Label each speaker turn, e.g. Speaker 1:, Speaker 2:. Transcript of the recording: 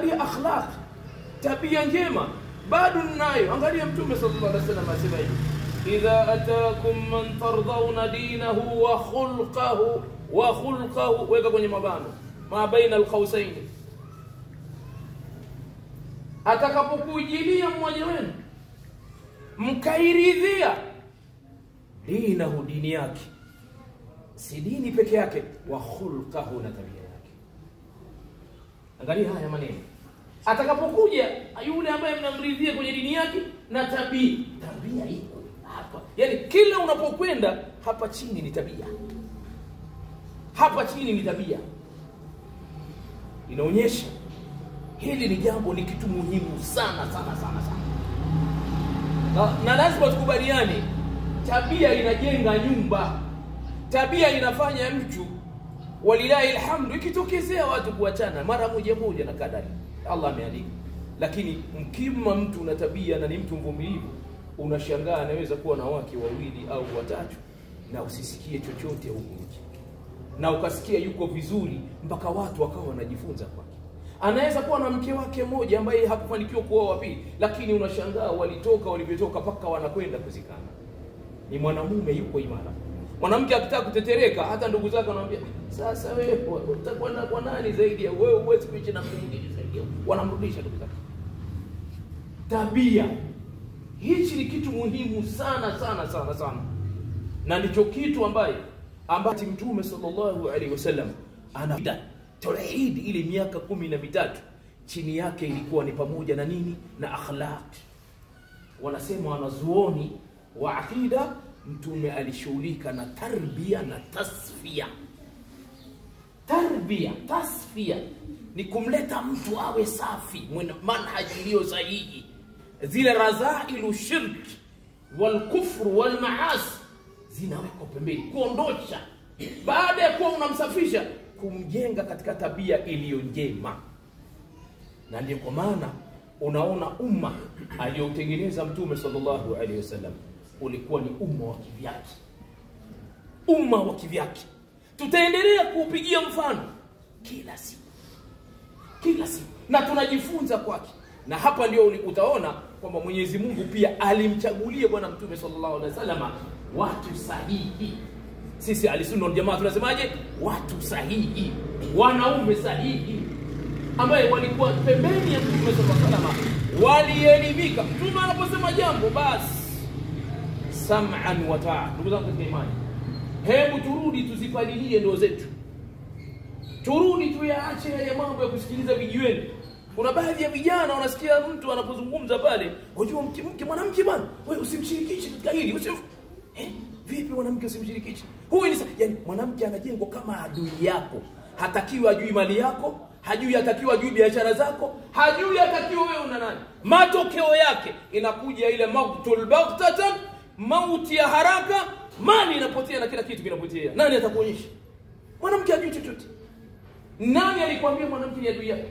Speaker 1: angalia akhlaq, tabia njema bado nayo. Angalia Mtume sallallahu alaihi wasallam asema hivi, idha ataakum man tardawna dinahu wa khulqahu, weka kwenye mabano ma baina alqausain, atakapokujilia mmoja wenu mkairidhia dinahu, dini yake, si dini peke yake, wa khulqahu, na tabia yake. Angalia haya maneno, atakapokuja yule ambaye mnamridhia kwenye dini yake na tabia iko hapa. Yani kila unapokwenda hapa chini ni tabia, hapa chini ni tabia. Inaonyesha hili ni jambo, ni kitu muhimu sana sana sana sana, na lazima tukubaliane, tabia inajenga nyumba, tabia inafanya mtu, walilahi alhamdu, ikitokezea watu kuachana mara moja moja na kadari Allah ameandika. Lakini mkima mtu na tabia na ni mtu mvumilivu, unashangaa anaweza kuwa na wake wawili au watatu na usisikie chochote huko nje, na ukasikia yuko vizuri mpaka watu wakawa wanajifunza kwake. Anaweza kuwa na mke wake mmoja ambaye hakufanikiwa kuoa wa pili, lakini unashangaa walivyotoka mpaka wanakwenda kuzikana. Ni mwanamume yuko imara. Mwanamke akitaka kutetereka, hata ndugu zake wanamwambia, sasa wewe utakwenda kwa nani zaidi ya wewe, huwezi kuishi na mtu mwingine zaidi ya wewe. Wanamrudisha ndugu zake. Tabia hichi ni kitu muhimu sana sana sana sana, na ndicho kitu ambacho Mtume sallallahu alaihi wasallam anafida tauhid ile miaka 13 chini yake ilikuwa ni pamoja na nini? Na akhlaq. Wanasema wanazuoni wa akida, Mtume alishughulika na tarbia na tasfia. Tarbia, tasfia ni kumleta mtu awe safi, mwenye manhaji iliyo sahihi. Zile razailu shirk wal kufr wal maasi zinawekwa pembeni, kuondosha. Baada ya kuwa unamsafisha, kumjenga katika tabia iliyo njema. Na ndio kwa maana unaona umma aliyotengeneza Mtume sallallahu alaihi wasallam ulikuwa ni umma wa kivyake, umma wa kivyake. Tutaendelea kuupigia mfano kila siku, kila siku, na tunajifunza kwake. Na hapa ndio utaona kwamba Mwenyezi Mungu pia alimchagulia bwana Mtume sallallahu alaihi wasallam watu sahihi. Sisi Ahlusunna wal Jamaa tunasemaje? Watu sahihi, wanaume sahihi ambaye walikuwa pembeni ya Mtume sallallahu alaihi wasallam, walielimika. Mtume anaposema jambo basi sam'an wa ta'a. Ndugu zangu katika imani, hebu turudi tuzipalilie ndoa zetu, turudi tuyaache ya mambo ya kusikiliza vijiweni. Kuna baadhi ya vijana wanasikia mtu anapozungumza pale, unajua mwanamke bwana, wewe usimshirikishe katika hili, vipi mwanamke usimshirikishe? Huyu ni yani mwanamke anajengwa kama adui yako. Hatakiwi ajui mali yako, hatakiwi ajui biashara zako, hatakiwi wewe una nani. Matokeo yake inakuja ile mautul baghtatan, mauti ya haraka, mali inapotea na kila kitu kinapotea. Nani atakuonyesha? Mwanamke ajui chochote. Nani alikwambia mwanamke ni adui yako?